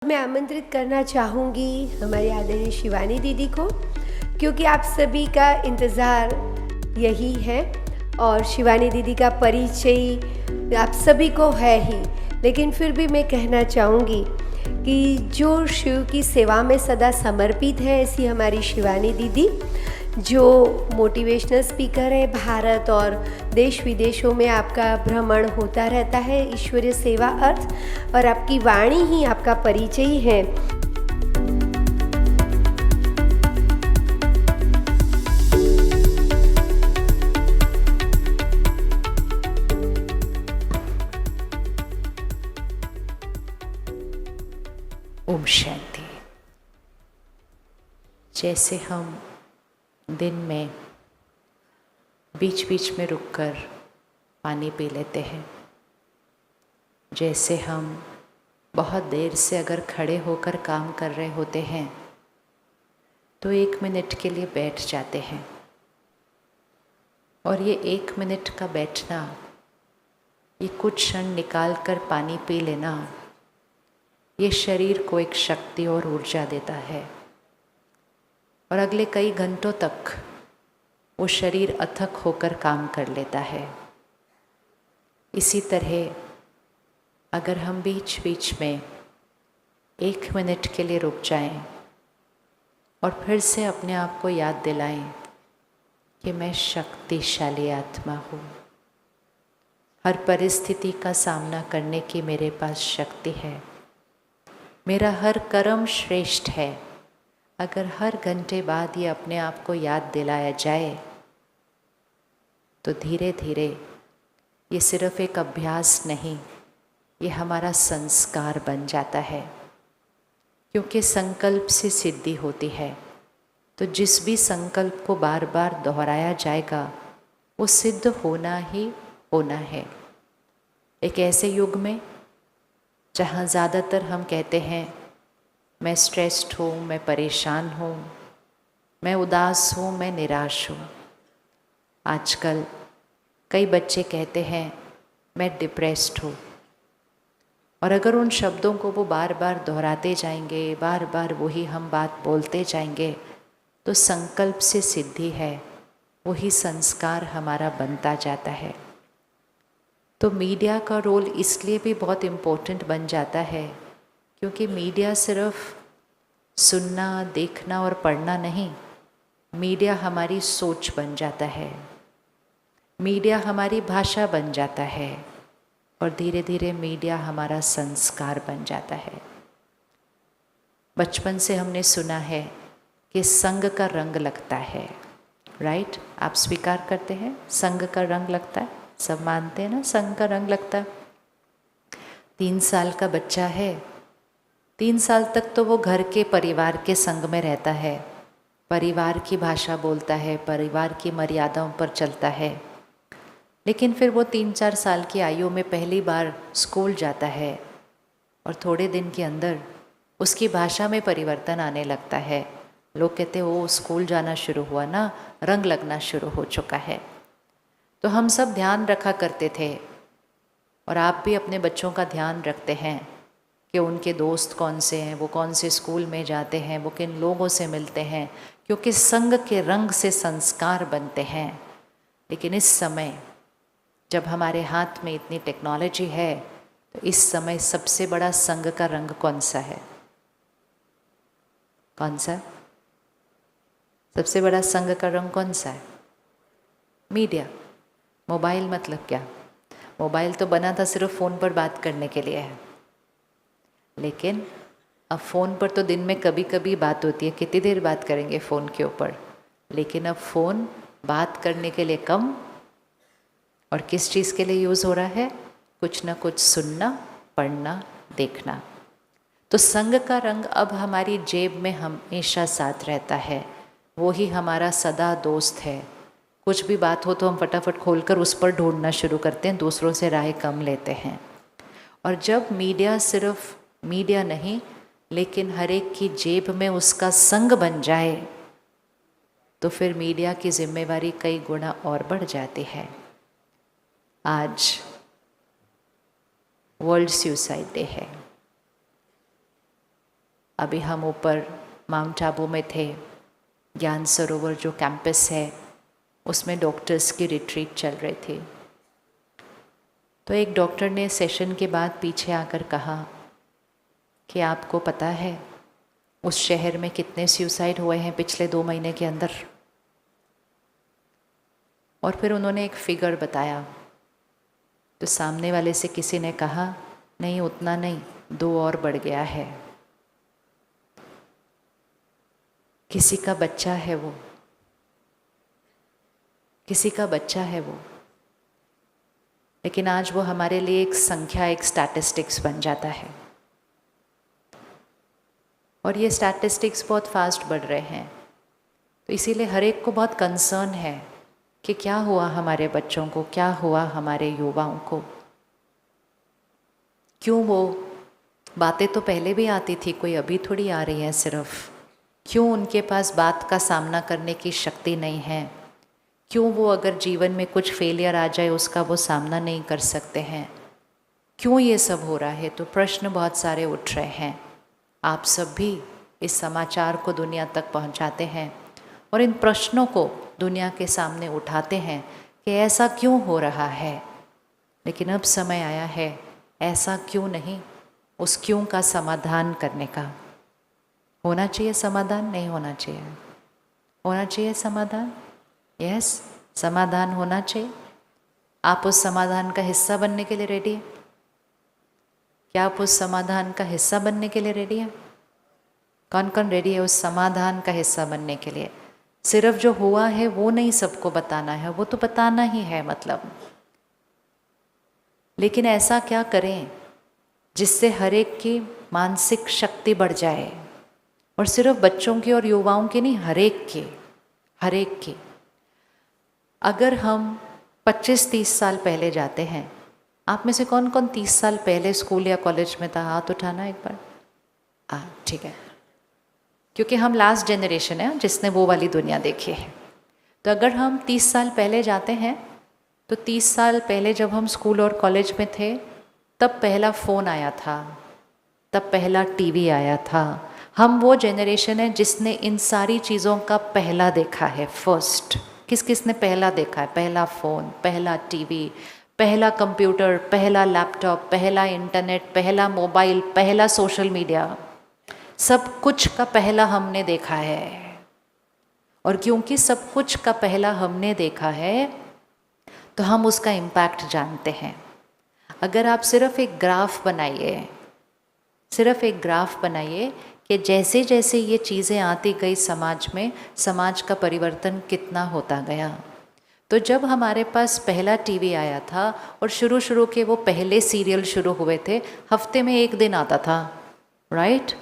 मैं आमंत्रित करना चाहूँगी हमारी आदरणीय शिवानी दीदी को, क्योंकि आप सभी का इंतज़ार यही है और शिवानी दीदी का परिचय आप सभी को है ही। लेकिन फिर भी मैं कहना चाहूँगी कि जो शिव की सेवा में सदा समर्पित है, ऐसी हमारी शिवानी दीदी जो मोटिवेशनल स्पीकर है, भारत और देश विदेशों में आपका भ्रमण होता रहता है ईश्वरीय सेवा अर्थ, और आपकी वाणी ही आपका परिचय है। ओम शांति। जैसे हम दिन में बीच बीच में रुककर पानी पी लेते हैं, जैसे हम बहुत देर से अगर खड़े होकर काम कर रहे होते हैं तो 1 मिनट के लिए बैठ जाते हैं, और ये 1 मिनट का बैठना, ये कुछ क्षण निकाल कर पानी पी लेना, ये शरीर को एक शक्ति और ऊर्जा देता है, और अगले कई घंटों तक वो शरीर अथक होकर काम कर लेता है। इसी तरह अगर हम बीच बीच में 1 मिनट के लिए रुक जाएं और फिर से अपने आप को याद दिलाएं कि मैं शक्तिशाली आत्मा हूँ, हर परिस्थिति का सामना करने की मेरे पास शक्ति है, मेरा हर कर्म श्रेष्ठ है। अगर हर घंटे बाद ये अपने आप को याद दिलाया जाए तो धीरे धीरे ये सिर्फ एक अभ्यास नहीं, ये हमारा संस्कार बन जाता है। क्योंकि संकल्प से सिद्धि होती है, तो जिस भी संकल्प को बार बार दोहराया जाएगा वो सिद्ध होना ही होना है। एक ऐसे युग में जहाँ ज़्यादातर हम कहते हैं मैं स्ट्रेस्ड हूँ, मैं परेशान हूँ, मैं उदास हूँ, मैं निराश हूँ। आजकल कई बच्चे कहते हैं मैं डिप्रेस्ड हूँ, और अगर उन शब्दों को वो बार बार दोहराते जाएंगे, बार बार वही हम बात बोलते जाएंगे, तो संकल्प से सिद्धि है, वही संस्कार हमारा बनता जाता है। तो मीडिया का रोल इसलिए भी बहुत इम्पोर्टेंट बन जाता है क्योंकि मीडिया सिर्फ सुनना, देखना और पढ़ना नहीं, मीडिया हमारी सोच बन जाता है, मीडिया हमारी भाषा बन जाता है, और धीरे धीरे मीडिया हमारा संस्कार बन जाता है। बचपन से हमने सुना है कि संग का रंग लगता है, राइट? आप स्वीकार करते हैं संग का रंग लगता है? सब मानते हैं ना, संग का रंग लगता है। 3 साल का बच्चा है, 3 साल तक तो वो घर के परिवार के संग में रहता है, परिवार की भाषा बोलता है, परिवार की मर्यादाओं पर चलता है। लेकिन फिर वो 3-4 साल की आयु में पहली बार स्कूल जाता है, और थोड़े दिन के अंदर उसकी भाषा में परिवर्तन आने लगता है। लोग कहते हैं वो स्कूल जाना शुरू हुआ ना, रंग लगना शुरू हो चुका है। तो हम सब ध्यान रखा करते थे, और आप भी अपने बच्चों का ध्यान रखते हैं कि उनके दोस्त कौन से हैं, वो कौन से स्कूल में जाते हैं, वो किन लोगों से मिलते हैं, क्योंकि संग के रंग से संस्कार बनते हैं। लेकिन इस समय जब हमारे हाथ में इतनी टेक्नोलॉजी है, तो इस समय सबसे बड़ा संग का रंग कौन सा है? कौन सा? सबसे बड़ा संग का रंग कौन सा है? Media, mobile. मतलब क्या? मोबाइल तो बना था सिर्फ फ़ोन पर बात करने के लिए है, लेकिन अब फ़ोन पर तो दिन में कभी कभी बात होती है, कितनी देर बात करेंगे फ़ोन के ऊपर। लेकिन अब फ़ोन बात करने के लिए कम, और किस चीज़ के लिए यूज़ हो रहा है? कुछ ना कुछ सुनना, पढ़ना, देखना। तो संग का रंग अब हमारी जेब में हमेशा साथ रहता है, वो ही हमारा सदा दोस्त है। कुछ भी बात हो तो हम फटाफट खोलकर उस पर ढूंढना शुरू करते हैं, दूसरों से राय कम लेते हैं। और जब मीडिया सिर्फ मीडिया नहीं, लेकिन हर एक की जेब में उसका संग बन जाए, तो फिर मीडिया की जिम्मेवारी कई गुना और बढ़ जाती है। आज वर्ल्ड सुसाइड डे है। अभी हम ऊपर माउंट आबू में थे, ज्ञान सरोवर जो कैंपस है उसमें डॉक्टर्स की रिट्रीट चल रही थी। तो एक डॉक्टर ने सेशन के बाद पीछे आकर कहा कि आपको पता है उस शहर में कितने सुसाइड हुए हैं पिछले 2 महीने के अंदर? और फिर उन्होंने एक फिगर बताया। तो सामने वाले से किसी ने कहा नहीं उतना नहीं, 2 और बढ़ गया है। किसी का बच्चा है वो, किसी का बच्चा है वो, लेकिन आज वो हमारे लिए एक संख्या, एक स्टैटिस्टिक्स बन जाता है। और ये स्टैटिस्टिक्स बहुत फास्ट बढ़ रहे हैं। तो इसीलिए हर एक को बहुत कंसर्न है कि क्या हुआ हमारे बच्चों को, क्या हुआ हमारे युवाओं को। क्यों वो बातें तो पहले भी आती थी, कोई अभी थोड़ी आ रही है सिर्फ। क्यों उनके पास बात का सामना करने की शक्ति नहीं है? क्यों वो अगर जीवन में कुछ फेलियर आ जाए उसका वो सामना नहीं कर सकते हैं? क्यों ये सब हो रहा है? तो प्रश्न बहुत सारे उठ रहे हैं। आप सब भी इस समाचार को दुनिया तक पहुंचाते हैं और इन प्रश्नों को दुनिया के सामने उठाते हैं कि ऐसा क्यों हो रहा है। लेकिन अब समय आया है ऐसा क्यों नहीं, उस क्यों का समाधान करने का। होना चाहिए समाधान, नहीं होना चाहिए? होना चाहिए समाधान। यस, समाधान होना चाहिए। आप उस समाधान का हिस्सा बनने के लिए रेडी हैं? क्या आप उस समाधान का हिस्सा बनने के लिए रेडी हैं? कौन कौन रेडी है उस समाधान का हिस्सा बनने के लिए? सिर्फ जो हुआ है वो नहीं सबको बताना है, वो तो बताना ही है मतलब। लेकिन ऐसा क्या करें जिससे हर एक की मानसिक शक्ति बढ़ जाए, और सिर्फ बच्चों की और युवाओं की नहीं, हर एक की, हर एक की। अगर हम 25-30 साल पहले जाते हैं, आप में से कौन कौन 30 साल पहले स्कूल या कॉलेज में था? हाथ उठाना एक बार। ठीक है, क्योंकि हम लास्ट जनरेशन है जिसने वो वाली दुनिया देखी है। तो अगर हम 30 साल पहले जाते हैं तो 30 साल पहले जब हम स्कूल और कॉलेज में थे तब पहला फ़ोन आया था, तब पहला टीवी आया था। हम वो जनरेशन है जिसने इन सारी चीज़ों का पहला देखा है, फर्स्ट। किस किस ने पहला देखा है? पहला फ़ोन, पहला टीवी, पहला कंप्यूटर, पहला लैपटॉप, पहला इंटरनेट, पहला मोबाइल, पहला सोशल मीडिया, सब कुछ का पहला हमने देखा है। और क्योंकि सब कुछ का पहला हमने देखा है तो हम उसका इम्पैक्ट जानते हैं। अगर आप सिर्फ एक ग्राफ बनाइए, सिर्फ एक ग्राफ बनाइए कि जैसे जैसे ये चीज़ें आती गई समाज में, समाज का परिवर्तन कितना होता गया। तो जब हमारे पास पहला टीवी आया था और शुरू के वो पहले सीरियल शुरू हुए थे, हफ्ते में 1 दिन आता था, राइट?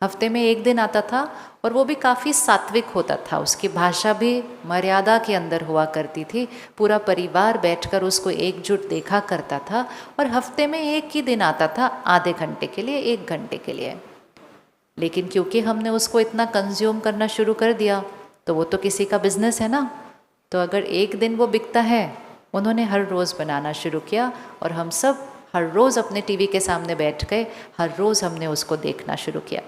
हफ्ते में 1 दिन आता था और वो भी काफ़ी सात्विक होता था, उसकी भाषा भी मर्यादा के अंदर हुआ करती थी। पूरा परिवार बैठकर उसको एकजुट देखा करता था और हफ्ते में 1 ही दिन आता था, आधे घंटे के लिए, 1 घंटे के लिए। लेकिन क्योंकि हमने उसको इतना कंज्यूम करना शुरू कर दिया तो वो तो किसी का बिजनेस है ना। तो अगर 1 दिन वो बिकता है, उन्होंने हर रोज़ बनाना शुरू किया और हम सब हर रोज़ अपने टीवी के सामने बैठ गए, हर रोज़ हमने उसको देखना शुरू किया।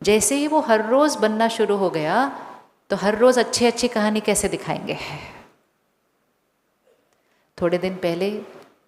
जैसे ही वो हर रोज़ बनना शुरू हो गया तो हर रोज़ अच्छी अच्छी कहानी कैसे दिखाएंगे। थोड़े दिन पहले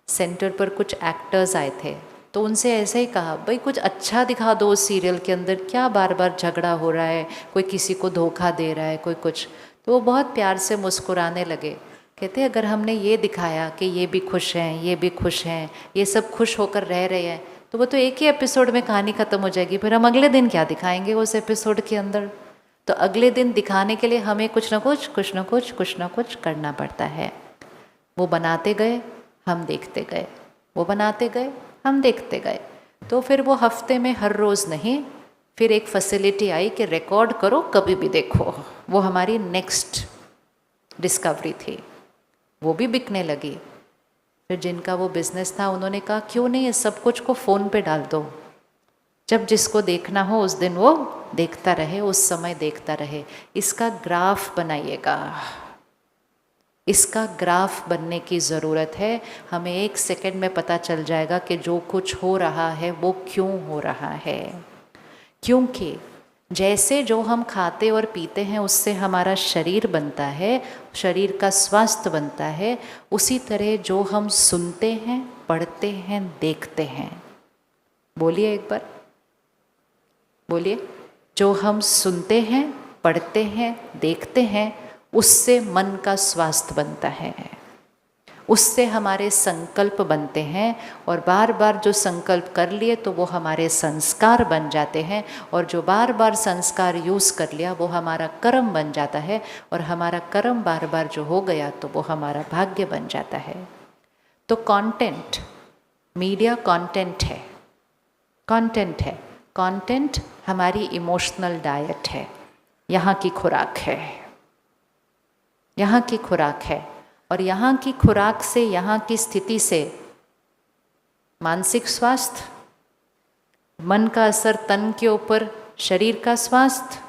सेंटर पर कुछ एक्टर्स आए थे तो उनसे ऐसे ही कहा, भाई कुछ अच्छा दिखा दो उस सीरियल के अंदर, क्या बार बार झगड़ा हो रहा है, कोई किसी को धोखा दे रहा है, कोई कुछ। तो वो बहुत प्यार से मुस्कुराने लगे, कहते अगर हमने ये दिखाया कि ये भी खुश हैं, ये भी खुश हैं, ये सब खुश होकर रह रहे हैं, तो वो तो एक ही एपिसोड में कहानी ख़त्म हो जाएगी। फिर हम अगले दिन क्या दिखाएंगे उस एपिसोड के अंदर? तो अगले दिन दिखाने के लिए हमें कुछ ना कुछ करना पड़ता है। वो बनाते गए, हम देखते गए, वो बनाते गए, हम देखते गए। तो फिर वो हफ्ते में हर रोज़ नहीं, फिर एक फैसिलिटी आई कि रिकॉर्ड करो, कभी भी देखो। वो हमारी नेक्स्ट डिस्कवरी थी, वो भी बिकने लगी। फिर जिनका वो बिज़नेस था उन्होंने कहा क्यों नहीं इस सब कुछ को फ़ोन पे डाल दो, जब जिसको देखना हो उस दिन वो देखता रहे, उस समय देखता रहे। इसका ग्राफ बनाइएगा, इसका ग्राफ बनने की ज़रूरत है। हमें 1 सेकंड में पता चल जाएगा कि जो कुछ हो रहा है वो क्यों हो रहा है। क्योंकि जैसे जो हम खाते और पीते हैं उससे हमारा शरीर बनता है, शरीर का स्वास्थ्य बनता है, उसी तरह जो हम सुनते हैं, पढ़ते हैं, देखते हैं, बोलिए एक बार, बोलिए, जो हम सुनते हैं, पढ़ते हैं, देखते हैं, उससे मन का स्वास्थ्य बनता है, उससे हमारे संकल्प बनते हैं, और बार बार जो संकल्प कर लिए तो वो हमारे संस्कार बन जाते हैं, और जो बार बार संस्कार यूज़ कर लिया वो हमारा कर्म बन जाता है, और हमारा कर्म बार बार जो हो गया तो वो हमारा भाग्य बन जाता है। तो कंटेंट, मीडिया कंटेंट है, कंटेंट है, कंटेंट हमारी इमोशनल डाइट है, यहाँ की खुराक है, यहाँ की खुराक है, और यहाँ की खुराक से, यहाँ की स्थिति से मानसिक स्वास्थ्य, मन का असर तन के ऊपर, शरीर का स्वास्थ्य,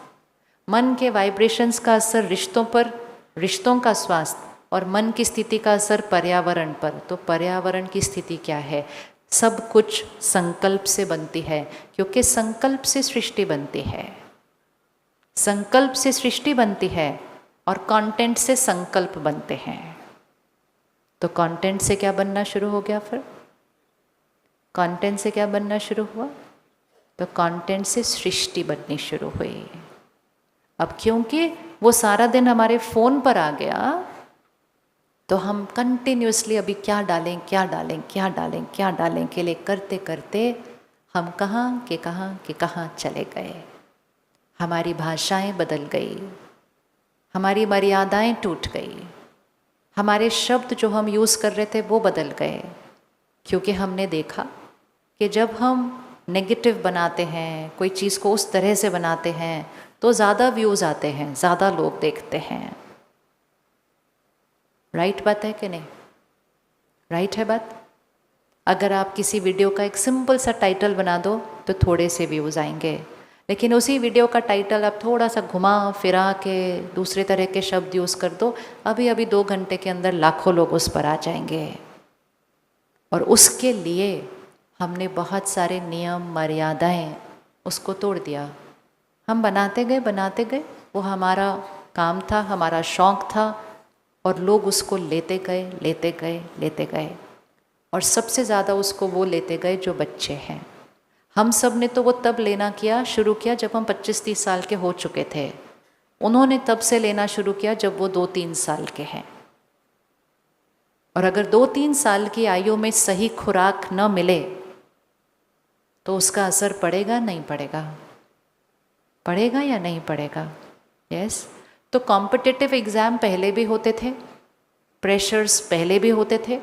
मन के वाइब्रेशंस का असर रिश्तों पर, रिश्तों का स्वास्थ्य, और मन की स्थिति का असर पर्यावरण पर। तो पर्यावरण की स्थिति क्या है? सब कुछ संकल्प से बनती है, क्योंकि संकल्प से सृष्टि बनती है, संकल्प से सृष्टि बनती है, और कंटेंट से संकल्प बनते हैं। तो कंटेंट से क्या बनना शुरू हो गया? फिर कंटेंट से क्या बनना शुरू हुआ? तो कंटेंट से सृष्टि बननी शुरू हुई। अब क्योंकि वो सारा दिन हमारे फ़ोन पर आ गया, तो हम कंटिन्यूसली अभी क्या डालें, क्या डालें, क्या डालें, क्या डालें के लिए करते करते हम कहाँ के कहाँ चले गए। हमारी भाषाएं बदल गई, हमारी मर्यादाएं टूट गई, हमारे शब्द जो हम यूज़ कर रहे थे वो बदल गए, क्योंकि हमने देखा कि जब हम नेगेटिव बनाते हैं, कोई चीज़ को उस तरह से बनाते हैं, तो ज़्यादा व्यूज़ आते हैं, ज़्यादा लोग देखते हैं। राइट बात है कि नहीं? राइट है बात? अगर आप किसी वीडियो का एक सिंपल सा टाइटल बना दो तो थोड़े से व्यूज़ आएंगे, लेकिन उसी वीडियो का टाइटल आप थोड़ा सा घुमा फिरा के दूसरे तरह के शब्द यूज़ कर दो, अभी अभी 2 घंटे के अंदर लाखों लोग उस पर आ जाएंगे। और उसके लिए हमने बहुत सारे नियम, मर्यादाएं उसको तोड़ दिया। हम बनाते गए, वो हमारा काम था, हमारा शौक़ था, और लोग उसको लेते गए, और सबसे ज़्यादा उसको वो लेते गए जो बच्चे हैं। हम सब ने तो वो तब लेना शुरू किया जब हम 25-30 साल के हो चुके थे। उन्होंने तब से लेना शुरू किया जब वो 2-3 साल के हैं। और अगर 2-3 साल की आयु में सही खुराक न मिले तो उसका असर पड़ेगा, नहीं पड़ेगा? पड़ेगा या नहीं पड़ेगा? यस। तो कॉम्पिटिटिव एग्ज़ाम पहले भी होते थे, प्रेशर्स पहले भी होते थे,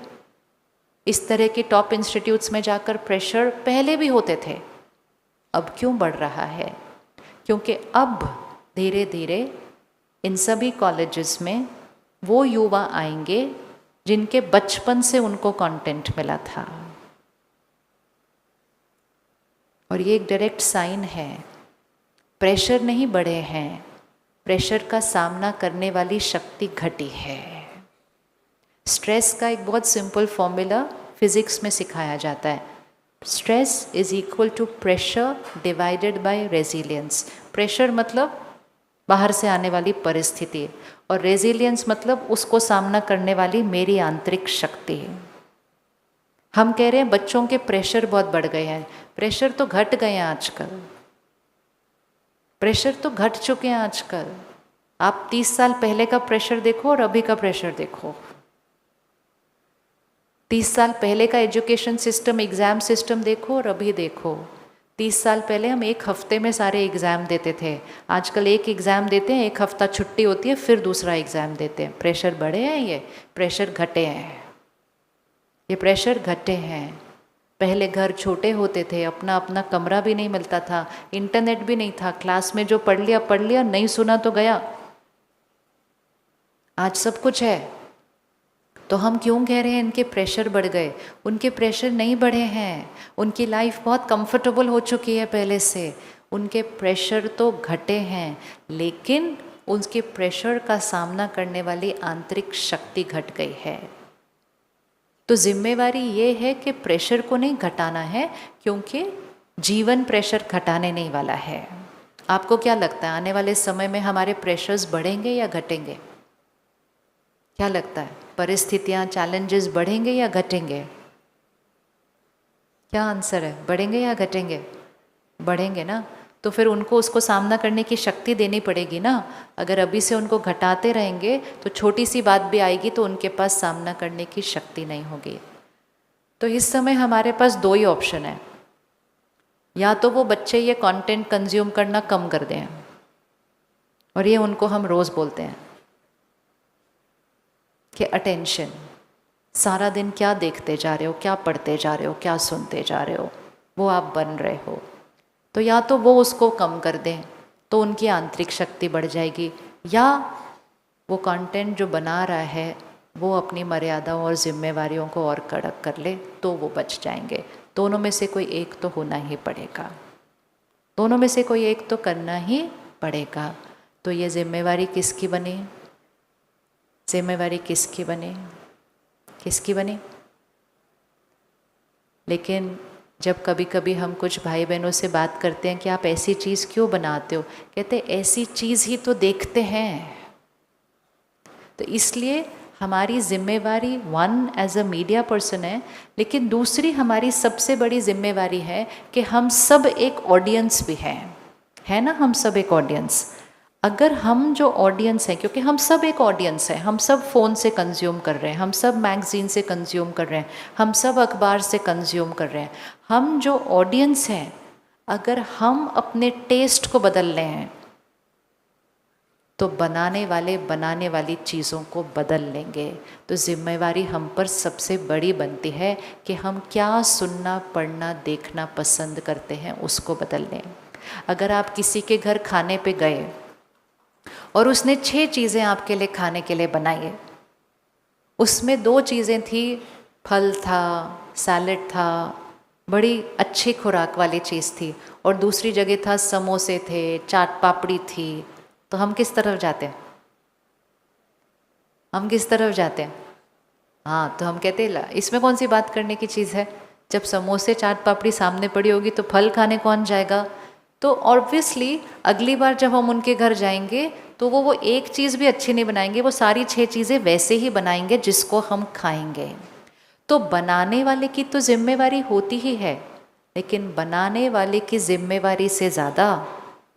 इस तरह के टॉप इंस्टीट्यूट्स में जाकर प्रेशर पहले भी होते थे। अब क्यों बढ़ रहा है? क्योंकि अब धीरे धीरे इन सभी कॉलेजेस में वो युवा आएंगे जिनके बचपन से उनको कंटेंट मिला था। और ये एक डायरेक्ट साइन है, प्रेशर नहीं बढ़े हैं, प्रेशर का सामना करने वाली शक्ति घटी है। स्ट्रेस का एक बहुत सिंपल फॉर्मूला फिजिक्स में सिखाया जाता है, stress is equal to pressure divided by resilience. Pressure मतलब बाहर से आने वाली परिस्थिति, और रेजिलियंस मतलब उसको सामना करने वाली मेरी आंतरिक शक्ति। हम कह रहे हैं बच्चों के प्रेशर बहुत बढ़ गए हैं, प्रेशर तो घट गए हैं आजकल, प्रेशर तो घट चुके हैं आजकल। आप 30 साल पहले का प्रेशर देखो और अभी का प्रेशर देखो। 30 साल पहले का एजुकेशन सिस्टम, एग्ज़ाम सिस्टम देखो और अभी देखो। 30 साल पहले हम 1 हफ्ते में सारे एग्ज़ाम देते थे, आजकल एक एग्ज़ाम देते हैं, 1 हफ्ता छुट्टी होती है, फिर दूसरा एग्ज़ाम देते हैं। प्रेशर बढ़े हैं, ये प्रेशर घटे हैं, ये प्रेशर घटे हैं। पहले घर छोटे होते थे, अपना अपना कमरा भी नहीं मिलता था, इंटरनेट भी नहीं था, क्लास में जो पढ़ लिया, नहीं सुना तो गया। आज सब कुछ है, तो हम क्यों कह रहे हैं इनके प्रेशर बढ़ गए? उनके प्रेशर नहीं बढ़े हैं, उनकी लाइफ बहुत कंफर्टेबल हो चुकी है पहले से। उनके प्रेशर तो घटे हैं, लेकिन उनके प्रेशर का सामना करने वाली आंतरिक शक्ति घट गई है। तो जिम्मेवारी ये है कि प्रेशर को नहीं घटाना है, क्योंकि जीवन प्रेशर घटाने नहीं वाला है। आपको क्या लगता है आने वाले समय में हमारे प्रेशर्स बढ़ेंगे या घटेंगे? क्या लगता है? परिस्थितियाँ, चैलेंजेस बढ़ेंगे या घटेंगे? क्या आंसर है? बढ़ेंगे या घटेंगे? बढ़ेंगे ना। तो फिर उनको उसको सामना करने की शक्ति देनी पड़ेगी ना। अगर अभी से उनको घटाते रहेंगे तो छोटी सी बात भी आएगी तो उनके पास सामना करने की शक्ति नहीं होगी। तो इस समय हमारे पास दो ही ऑप्शन है, या तो वो बच्चे ये कंटेंट कंज्यूम करना कम कर दें, और ये उनको हम रोज़ बोलते हैं कि अटेंशन, सारा दिन क्या देखते जा रहे हो, क्या पढ़ते जा रहे हो, क्या सुनते जा रहे हो, वो आप बन रहे हो। तो या तो वो उसको कम कर दें तो उनकी आंतरिक शक्ति बढ़ जाएगी, या वो कंटेंट जो बना रहा है वो अपनी मर्यादाओं और जिम्मेवारियों को और कड़क कर ले तो वो बच जाएंगे। दोनों में से कोई एक तो होना ही पड़ेगा, दोनों में से कोई एक तो करना ही पड़ेगा। तो ये जिम्मेवारी किसकी बनी? जिम्मेवारी किसकी बनी? किसकी बनी? लेकिन जब कभी कभी हम कुछ भाई बहनों से बात करते हैं कि आप ऐसी चीज़ क्यों बनाते हो, कहते ऐसी चीज़ ही तो देखते हैं। तो इसलिए हमारी जिम्मेवारी one as a media person है, लेकिन दूसरी हमारी सबसे बड़ी जिम्मेवारी है कि हम सब एक ऑडियंस भी हैं, है ना। हम सब एक ऑडियंस, अगर हम जो ऑडियंस है, क्योंकि हम सब एक ऑडियंस है, हम सब फ़ोन से कंज्यूम कर रहे हैं, हम सब मैगज़ीन से कंज्यूम कर रहे हैं, हम सब अखबार से कंज्यूम कर रहे हैं, हम जो ऑडियंस हैं, अगर हम अपने टेस्ट को बदल रहे हैं तो बनाने वाले बनाने वाली चीज़ों को बदल लेंगे। तो जिम्मेवारी हम पर सबसे बड़ी बनती है कि हम क्या सुनना, पढ़ना, देखना पसंद करते हैं, उसको बदल लें। अगर आप किसी के घर खाने पे गए और उसने 6 चीज़ें आपके लिए खाने के लिए बनाई है, उसमें 2 चीज़ें थी, फल था, सैलेड था, बड़ी अच्छी खुराक वाली चीज़ थी, और दूसरी जगह था समोसे थे, चाट पापड़ी थी, तो हम किस तरफ जाते हैं? हम किस तरफ जाते हैं? हाँ, तो हम कहते हैं इसमें कौन सी बात करने की चीज़ है, जब समोसे चाट पापड़ी सामने पड़ी होगी तो फल खाने कौन जाएगा। तो ऑब्वियसली अगली बार जब हम उनके घर जाएंगे तो वो एक चीज़ भी अच्छी नहीं बनाएंगे, वो सारी 6 चीज़ें वैसे ही बनाएंगे जिसको हम खाएंगे। तो बनाने वाले की तो जिम्मेवारी होती ही है, लेकिन बनाने वाले की जिम्मेवारी से ज़्यादा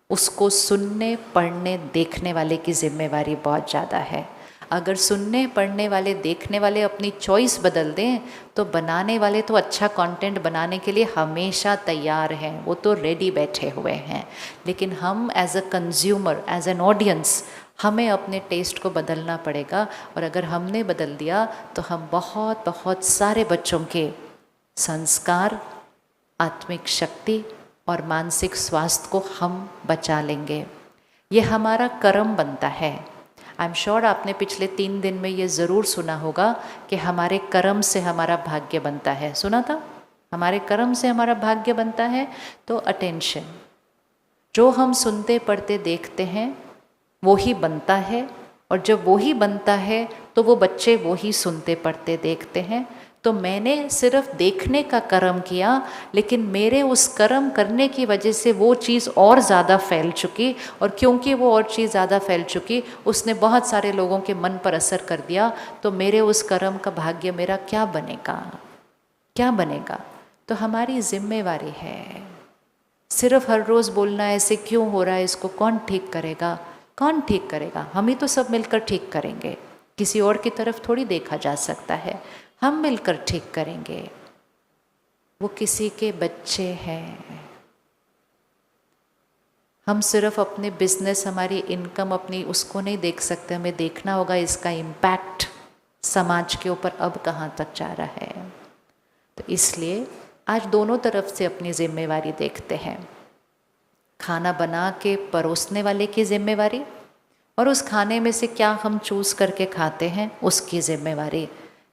उसको सुनने, पढ़ने, देखने वाले की जिम्मेवारी बहुत ज़्यादा है। अगर सुनने, पढ़ने वाले, देखने वाले अपनी चॉइस बदल दें तो बनाने वाले तो अच्छा कंटेंट बनाने के लिए हमेशा तैयार हैं, वो तो रेडी बैठे हुए हैं। लेकिन हम as a consumer, as an audience, हमें अपने टेस्ट को बदलना पड़ेगा। और अगर हमने बदल दिया तो हम बहुत बहुत सारे बच्चों के संस्कार, आत्मिक शक्ति और मानसिक स्वास्थ्य को हम बचा लेंगे। ये हमारा कर्म बनता है। आई एम श्योर आपने पिछले 3 दिन में ये ज़रूर सुना होगा कि हमारे कर्म से हमारा भाग्य बनता है। सुना था? हमारे कर्म से हमारा भाग्य बनता है। तो अटेंशन, जो हम सुनते, पढ़ते, देखते हैं वो ही बनता है, और जब वो ही बनता है तो वो बच्चे वो ही सुनते, पढ़ते, देखते हैं। तो मैंने सिर्फ देखने का कर्म किया, लेकिन मेरे उस कर्म करने की वजह से वो चीज़ और ज़्यादा फैल चुकी, और क्योंकि वो और चीज़ ज़्यादा फैल चुकी, उसने बहुत सारे लोगों के मन पर असर कर दिया। तो मेरे उस कर्म का भाग्य मेरा क्या बनेगा? क्या बनेगा? तो हमारी जिम्मेवारी है। सिर्फ हर रोज़ बोलना ऐसे क्यों हो रहा है, इसको कौन ठीक करेगा? कौन ठीक करेगा? हम ही तो सब मिलकर ठीक करेंगे। किसी और की तरफ थोड़ी देखा जा सकता है, हम मिलकर ठीक करेंगे। वो किसी के बच्चे हैं। हम सिर्फ अपने बिजनेस, हमारी इनकम, अपनी उसको नहीं देख सकते, हमें देखना होगा इसका इम्पैक्ट समाज के ऊपर अब कहाँ तक जा रहा है। तो इसलिए आज दोनों तरफ से अपनी जिम्मेवारी देखते हैं। खाना बना के परोसने वाले की जिम्मेवारी, और उस खाने में से क्या हम चूज़ करके खाते हैं उसकी जिम्मेवारी।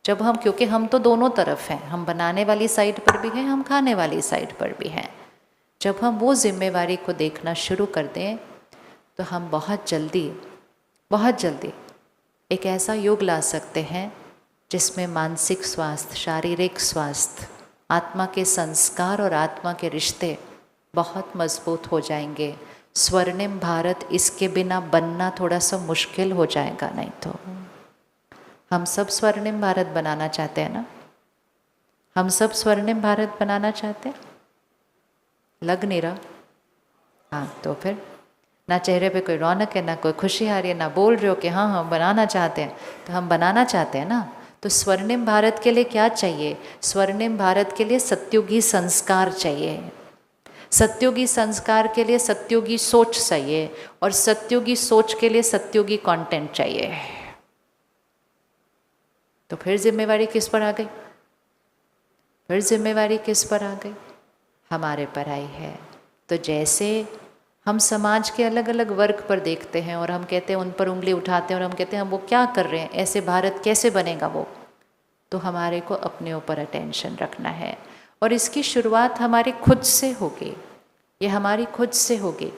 जब हम, क्योंकि हम तो दोनों तरफ हैं, हम बनाने वाली साइड पर भी हैं, हम खाने वाली साइड पर भी हैं। जब हम वो जिम्मेवारी को देखना शुरू कर दें तो हम बहुत जल्दी एक ऐसा युग ला सकते हैं जिसमें मानसिक स्वास्थ्य, शारीरिक स्वास्थ्य, आत्मा के संस्कार और आत्मा के रिश्ते बहुत मजबूत हो जाएंगे। स्वर्णिम भारत इसके बिना बनना थोड़ा सा मुश्किल हो जाएगा। नहीं तो हम सब स्वर्णिम भारत बनाना चाहते हैं ना, हम सब स्वर्णिम भारत बनाना चाहते हैं। लग नहीं रहा? हाँ, तो फिर ना चेहरे पे कोई रौनक है, ना कोई खुशी आ रही है, ना बोल रहे हो कि हाँ हम बनाना चाहते हैं। तो हम बनाना चाहते हैं ना, तो स्वर्णिम भारत के लिए क्या चाहिए? स्वर्णिम भारत के लिए सत्युगी संस्कार चाहिए। सत्युगी संस्कार के लिए सत्युगी सोच चाहिए, और सत्युगी सोच के लिए सत्युगी कंटेंट चाहिए। तो फिर जिम्मेवारी किस पर आ गई? फिर जिम्मेवारी किस पर आ गई? हमारे पर आई है। तो जैसे हम समाज के अलग अलग वर्ग पर देखते हैं और हम कहते हैं, उन पर उंगली उठाते हैं और हम कहते हैं हम वो क्या कर रहे हैं, ऐसे भारत कैसे बनेगा वो, तो हमारे को अपने ऊपर अटेंशन रखना है। और इसकी शुरुआत हमारी खुद से होगी, ये हमारी खुद से होगी।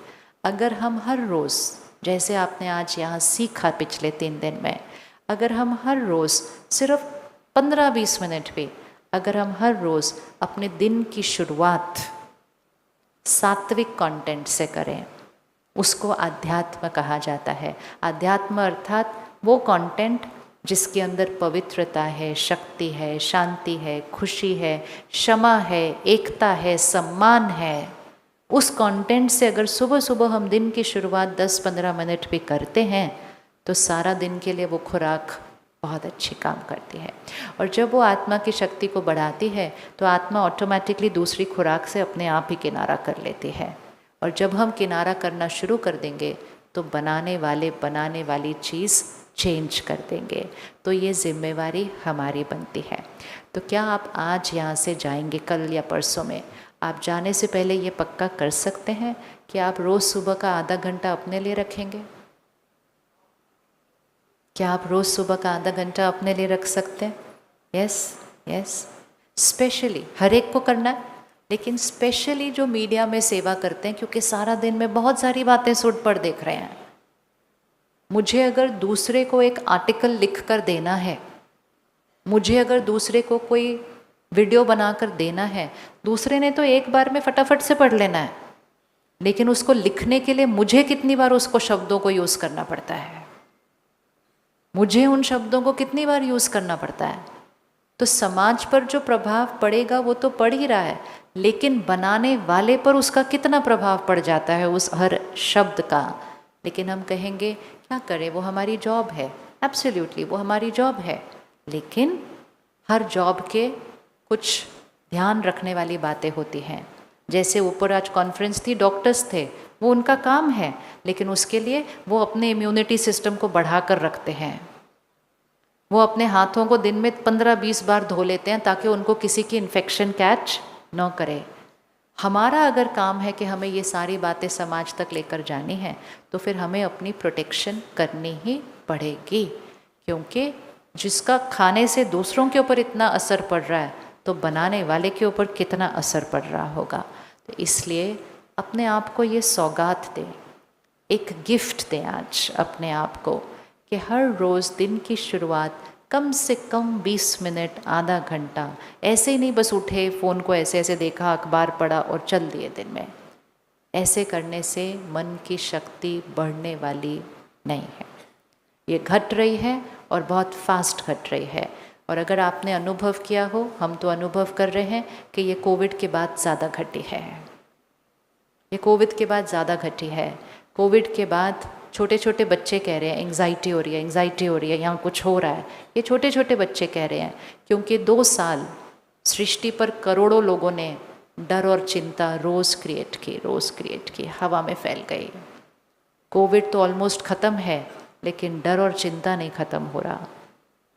अगर हम हर रोज़, जैसे आपने आज यहाँ सीखा पिछले 3 दिन में, अगर हम हर रोज़ सिर्फ 15-20 मिनट भी, अगर हम हर रोज़ अपने दिन की शुरुआत सात्विक कंटेंट से करें, उसको आध्यात्म कहा जाता है। आध्यात्म अर्थात वो कंटेंट जिसके अंदर पवित्रता है, शक्ति है, शांति है, खुशी है, क्षमा है, एकता है, सम्मान है। उस कंटेंट से अगर सुबह सुबह हम दिन की शुरुआत 10-15 मिनट भी करते हैं तो सारा दिन के लिए वो खुराक बहुत अच्छी काम करती है। और जब वो आत्मा की शक्ति को बढ़ाती है तो आत्मा ऑटोमेटिकली दूसरी खुराक से अपने आप ही किनारा कर लेती है। और जब हम किनारा करना शुरू कर देंगे तो बनाने वाली चीज़ चेंज कर देंगे। तो ये जिम्मेवारी हमारी बनती है। तो क्या आप आज यहाँ से जाएंगे, कल या परसों में, आप जाने से पहले ये पक्का कर सकते हैं कि आप रोज़ सुबह का आधा घंटा अपने लिए रखेंगे? क्या आप रोज़ सुबह का आधा घंटा अपने लिए रख सकते हैं? यस। स्पेशली हर एक को करना है, लेकिन स्पेशली जो मीडिया में सेवा करते हैं, क्योंकि सारा दिन में बहुत सारी बातें सुन पढ़ देख रहे हैं। मुझे अगर दूसरे को एक आर्टिकल लिख कर देना है, मुझे अगर दूसरे को कोई वीडियो बनाकर देना है, दूसरे ने तो एक बार में फटाफट से पढ़ लेना है, लेकिन उसको लिखने के लिए मुझे कितनी बार उसको शब्दों को यूज़ करना पड़ता है, मुझे उन शब्दों को कितनी बार यूज़ करना पड़ता है। तो समाज पर जो प्रभाव पड़ेगा वो तो पड़ ही रहा है, लेकिन बनाने वाले पर उसका कितना प्रभाव पड़ जाता है उस हर शब्द का। लेकिन हम कहेंगे क्या करें, वो हमारी जॉब है। एब्सोल्युटली वो हमारी जॉब है, लेकिन हर जॉब के कुछ ध्यान रखने वाली बातें होती हैं। जैसे ऊपर आज कॉन्फ्रेंस थी, डॉक्टर्स थे, वो उनका काम है, लेकिन उसके लिए वो अपने इम्यूनिटी सिस्टम को बढ़ा कर रखते हैं। वो अपने हाथों को दिन में 15-20 बार धो लेते हैं ताकि उनको किसी की इन्फेक्शन कैच न करे। हमारा अगर काम है कि हमें ये सारी बातें समाज तक लेकर जानी है, तो फिर हमें अपनी प्रोटेक्शन करनी ही पड़ेगी, क्योंकि जिसका खाने से दूसरों के ऊपर इतना असर पड़ रहा है तो बनाने वाले के ऊपर कितना असर पड़ रहा होगा। तो इसलिए अपने आप को ये सौगात दें, एक गिफ्ट दें आज अपने आप को, कि हर रोज़ दिन की शुरुआत कम से कम 20 मिनट, आधा घंटा, ऐसे ही नहीं बस उठे, फ़ोन को ऐसे ऐसे देखा, अखबार पढ़ा और चल दिए दिन में। ऐसे करने से मन की शक्ति बढ़ने वाली नहीं है, ये घट रही है और बहुत फास्ट घट रही है। और अगर आपने अनुभव किया हो, हम तो अनुभव कर रहे हैं कि ये कोविड के बाद ज़्यादा घटी है, ये कोविड के बाद ज़्यादा घटी है। कोविड के बाद छोटे छोटे बच्चे कह रहे हैं एंग्जाइटी हो रही है, एंग्जाइटी हो रही है, यहाँ कुछ हो रहा है। ये छोटे छोटे बच्चे कह रहे हैं क्योंकि 2 साल सृष्टि पर करोड़ों लोगों ने डर और चिंता रोज़ क्रिएट की, हवा में फैल गई। कोविड तो ऑलमोस्ट ख़त्म है, लेकिन डर और चिंता नहीं ख़त्म हो रहा।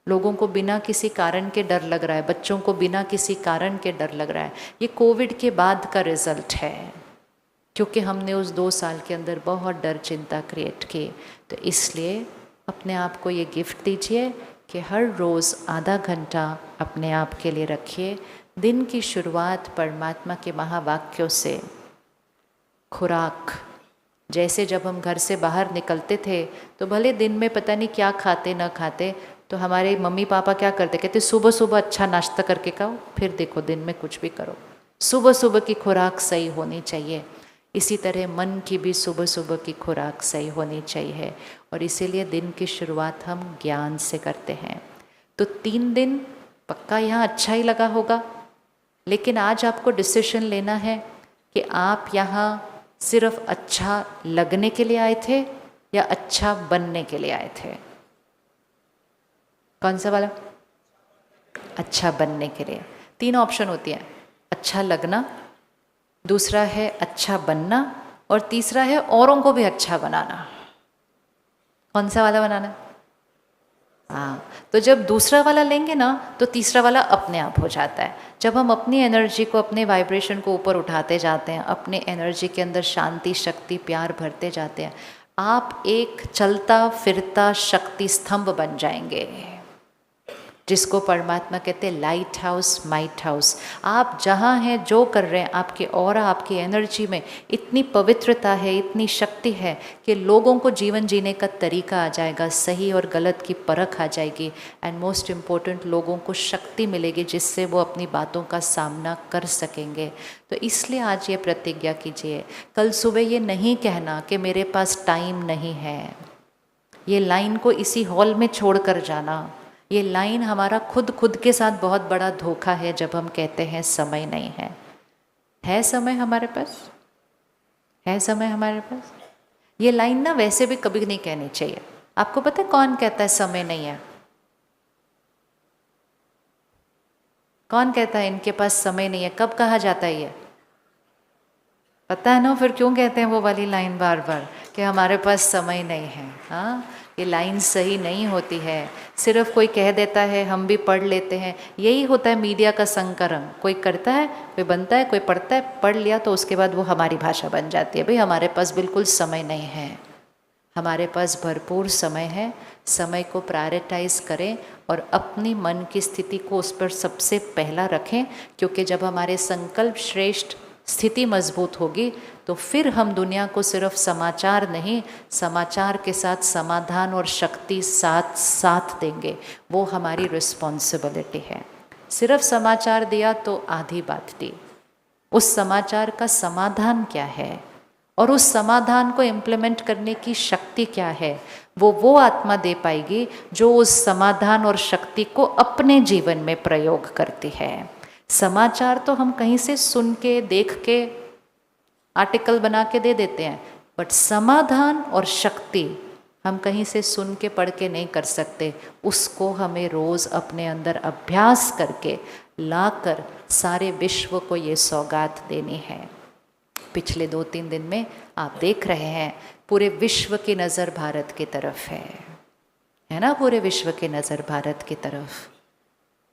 लोगों को बिना किसी कारण के डर लग रहा है, बच्चों को बिना किसी कारण के डर लग रहा है। ये कोविड के बाद का रिज़ल्ट है, क्योंकि हमने उस 2 साल के अंदर बहुत डर चिंता क्रिएट की। तो इसलिए अपने आप को ये गिफ्ट दीजिए कि हर रोज़ आधा घंटा अपने आप के लिए रखिए। दिन की शुरुआत परमात्मा के महावाक्यों से, खुराक, जैसे जब हम घर से बाहर निकलते थे तो भले दिन में पता नहीं क्या खाते न खाते, तो हमारे मम्मी पापा क्या करते, कहते सुबह सुबह अच्छा नाश्ता करके खाओ, फिर देखो दिन में कुछ भी करो। सुबह सुबह की खुराक सही होनी चाहिए। इसी तरह मन की भी सुबह सुबह की खुराक सही होनी चाहिए। और इसीलिए दिन की शुरुआत हम ज्ञान से करते हैं। तो 3 दिन पक्का यहाँ अच्छा ही लगा होगा, लेकिन आज आपको डिसीजन लेना है कि आप यहाँ सिर्फ अच्छा लगने के लिए आए थे या अच्छा बनने के लिए आए थे। कौन सा वाला? अच्छा बनने के लिए। 3 ऑप्शन होती हैं, अच्छा लगना, दूसरा है अच्छा बनना, और तीसरा है औरों को भी अच्छा बनाना। कौन सा वाला बनाना? हाँ, तो जब दूसरा वाला लेंगे ना तो तीसरा वाला अपने आप हो जाता है। जब हम अपनी एनर्जी को, अपने वाइब्रेशन को ऊपर उठाते जाते हैं, अपने एनर्जी के अंदर शांति, शक्ति, प्यार भरते जाते हैं, आप एक चलता फिरता शक्ति स्तंभ बन जाएंगे, जिसको परमात्मा कहते हैं लाइट हाउस, माइट हाउस। आप जहाँ हैं, जो कर रहे हैं, आपके ऑरा, आपकी एनर्जी में इतनी पवित्रता है, इतनी शक्ति है कि लोगों को जीवन जीने का तरीका आ जाएगा, सही और गलत की परख आ जाएगी, एंड मोस्ट इम्पोर्टेंट, लोगों को शक्ति मिलेगी जिससे वो अपनी बातों का सामना कर सकेंगे। तो इसलिए आज ये प्रतिज्ञा कीजिए, कल सुबह ये नहीं कहना कि मेरे पास टाइम नहीं है। ये लाइन को इसी हॉल में छोड़ कर जाना। ये लाइन हमारा खुद के साथ बहुत बड़ा धोखा है जब हम कहते हैं समय नहीं है। है समय हमारे पास? है समय हमारे पास? ये लाइन ना वैसे भी कभी नहीं कहनी चाहिए। आपको पता है कौन कहता है समय नहीं है? कौन कहता है इनके पास समय नहीं है? कब कहा जाता है ये? पता है ना, फिर क्यों कहते हैं वो वाली लाइन बार बार कि हमारे पास समय नहीं है? हाँ, ये लाइन सही नहीं होती है। सिर्फ कोई कह देता है, हम भी पढ़ लेते हैं। यही होता है मीडिया का संकरन। कोई करता है, कोई बनता है, कोई पढ़ता है, पढ़ लिया तो उसके बाद वो हमारी भाषा बन जाती है। भाई हमारे पास बिल्कुल समय नहीं है। हमारे पास भरपूर समय है। समय को प्रायोरिटाइज करें और अपनी मन की स्थिति को उस पर सबसे पहला रखें, क्योंकि जब हमारे संकल्प श्रेष्ठ, स्थिति मजबूत होगी तो फिर हम दुनिया को सिर्फ समाचार नहीं, समाचार के साथ समाधान और शक्ति साथ साथ देंगे। वो हमारी रिस्पॉन्सिबिलिटी है। सिर्फ समाचार दिया तो आधी बात थी। उस समाचार का समाधान क्या है और उस समाधान को इम्प्लीमेंट करने की शक्ति क्या है, वो आत्मा दे पाएगी जो उस समाधान और शक्ति को अपने जीवन में प्रयोग करती है। समाचार तो हम कहीं से सुन के, देख के, आर्टिकल बना के दे देते हैं, बट समाधान और शक्ति हम कहीं से सुन के, पढ़ के नहीं कर सकते। उसको हमें रोज़ अपने अंदर अभ्यास करके लाकर सारे विश्व को ये सौगात देनी है। पिछले 2-3 दिन में आप देख रहे हैं पूरे विश्व की नज़र भारत की तरफ है ना? पूरे विश्व की नज़र भारत की तरफ।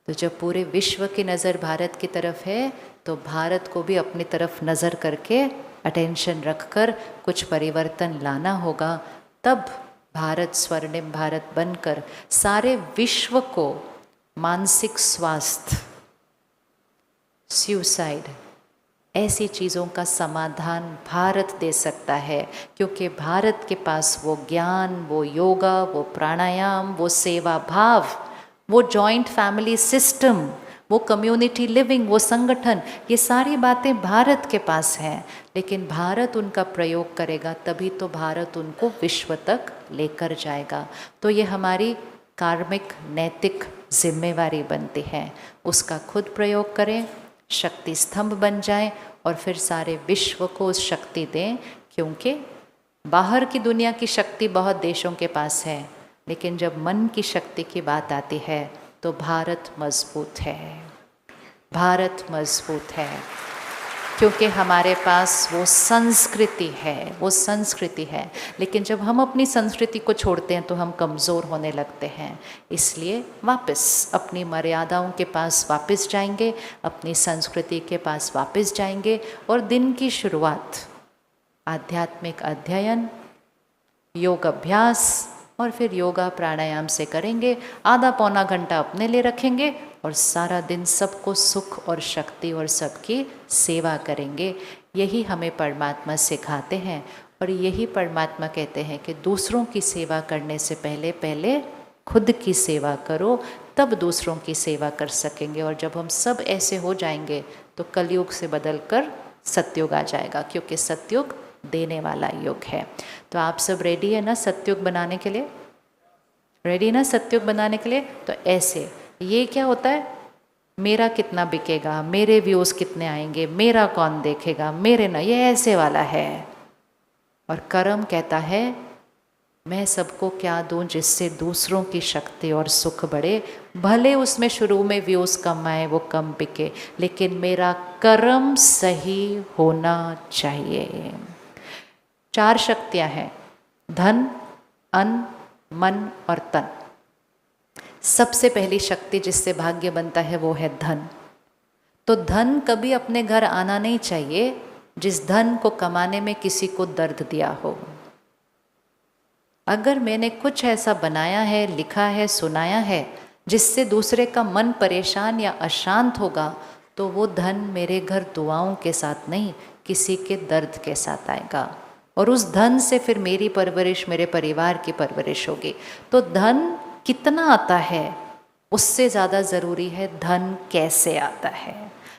तो जब पूरे विश्व की नज़र भारत की तरफ है तो भारत को भी अपनी तरफ नज़र करके, अटेंशन रखकर कुछ परिवर्तन लाना होगा। तब भारत स्वर्णिम भारत बनकर सारे विश्व को मानसिक स्वास्थ्य, सुसाइड, ऐसी चीज़ों का समाधान भारत दे सकता है, क्योंकि भारत के पास वो ज्ञान, वो योगा, वो प्राणायाम, वो सेवा भाव, वो जॉइंट फैमिली सिस्टम, वो कम्युनिटी लिविंग, वो संगठन, ये सारी बातें भारत के पास हैं। लेकिन भारत उनका प्रयोग करेगा तभी तो भारत उनको विश्व तक लेकर जाएगा। तो ये हमारी कार्मिक नैतिक जिम्मेवारी बनती है। उसका खुद प्रयोग करें, शक्ति स्तंभ बन जाएं और फिर सारे विश्व को उस शक्ति दें। क्योंकि बाहर की दुनिया की शक्ति बहुत देशों के पास है, लेकिन जब मन की शक्ति की बात आती है तो भारत मजबूत है। भारत मजबूत है क्योंकि हमारे पास वो संस्कृति है, वो संस्कृति है। लेकिन जब हम अपनी संस्कृति को छोड़ते हैं तो हम कमज़ोर होने लगते हैं। इसलिए वापस अपनी मर्यादाओं के पास वापस जाएंगे, अपनी संस्कृति के पास वापस जाएंगे और दिन की शुरुआत आध्यात्मिक अध्ययन, योग अभ्यास और फिर योगा प्राणायाम से करेंगे। आधा पौना घंटा अपने लिए रखेंगे और सारा दिन सबको सुख और शक्ति और सबकी सेवा करेंगे। यही हमें परमात्मा सिखाते हैं और यही परमात्मा कहते हैं कि दूसरों की सेवा करने से पहले पहले खुद की सेवा करो, तब दूसरों की सेवा कर सकेंगे। और जब हम सब ऐसे हो जाएंगे तो कलयुग से बदलकर सतयुग आ जाएगा, क्योंकि सतयुग देने वाला युग है। तो आप सब रेडी है ना सतयुग बनाने के लिए? रेडी ना सतयुग बनाने के लिए? तो ऐसे, ये क्या होता है, मेरा कितना बिकेगा, मेरे व्यूज़ कितने आएंगे, मेरा कौन देखेगा, मेरे ना, ये ऐसे वाला है। और कर्म कहता है मैं सबको क्या दूं जिससे दूसरों की शक्ति और सुख बढ़े, भले उसमें शुरू में व्यूज़ कम आए, वो कम बिके, लेकिन मेरा कर्म सही होना चाहिए। 4 शक्तियां हैं, धन, अन्न, मन और तन। सबसे पहली शक्ति जिससे भाग्य बनता है वो है धन। तो धन कभी अपने घर आना नहीं चाहिए जिस धन को कमाने में किसी को दर्द दिया हो। अगर मैंने कुछ ऐसा बनाया है, लिखा है, सुनाया है जिससे दूसरे का मन परेशान या अशांत होगा, तो वो धन मेरे घर दुआओं के साथ नहीं, किसी के दर्द के साथ आएगा, और उस धन से फिर मेरी परवरिश, मेरे परिवार की परवरिश होगी। तो धन कितना आता है उससे ज़्यादा ज़रूरी है धन कैसे आता है।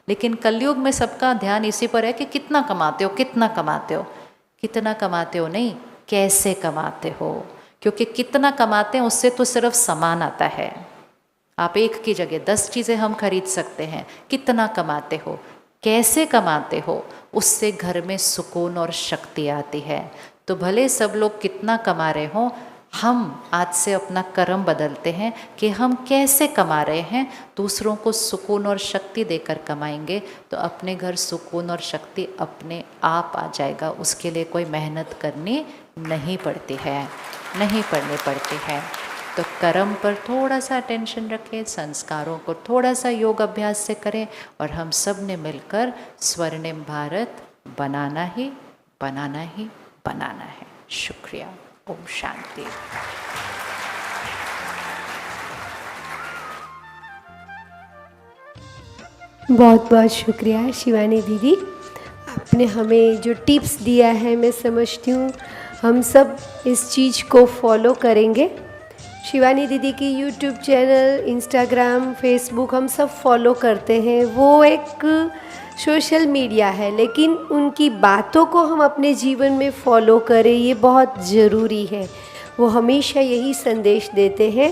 लेकिन कलयुग में सबका ध्यान इसी पर है कि कितना कमाते हो, कितना कमाते हो। कितना कमाते हो नहीं, कैसे कमाते हो, क्योंकि कितना कमाते हैं उससे तो सिर्फ सामान आता है। आप एक की जगह 10 चीज़ें हम खरीद सकते हैं। कितना कमाते हो, कैसे कमाते हो, उससे घर में सुकून और शक्ति आती है। तो भले सब लोग कितना कमा रहे हों, हम आज से अपना कर्म बदलते हैं कि हम कैसे कमा रहे हैं। दूसरों को सुकून और शक्ति देकर कमाएंगे तो अपने घर सुकून और शक्ति अपने आप आ जाएगा। उसके लिए कोई मेहनत करनी नहीं पड़ती है, नहीं पड़नी पड़ती है। तो कर्म पर थोड़ा सा अटेंशन रखें, संस्कारों को थोड़ा सा योग अभ्यास से करें, और हम सब ने मिलकर स्वर्णिम भारत बनाना ही बनाना ही बनाना है। शुक्रिया। ओम शांति। बहुत बहुत शुक्रिया शिवानी दीदी, आपने हमें जो टिप्स दिया है, मैं समझती हूँ हम सब इस चीज़ को फॉलो करेंगे। शिवानी दीदी की यूट्यूब चैनल, इंस्टाग्राम, फेसबुक हम सब फॉलो करते हैं। वो एक सोशल मीडिया है, लेकिन उनकी बातों को हम अपने जीवन में फॉलो करें, ये बहुत ज़रूरी है। वो हमेशा यही संदेश देते हैं।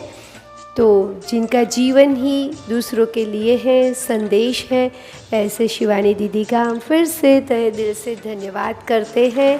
तो जिनका जीवन ही दूसरों के लिए है, संदेश है, ऐसे शिवानी दीदी का हम फिर से तहे दिल से धन्यवाद करते हैं।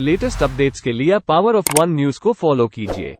लेटेस्ट अपडेट्स के लिए पावर ऑफ वन न्यूज को फॉलो कीजिए।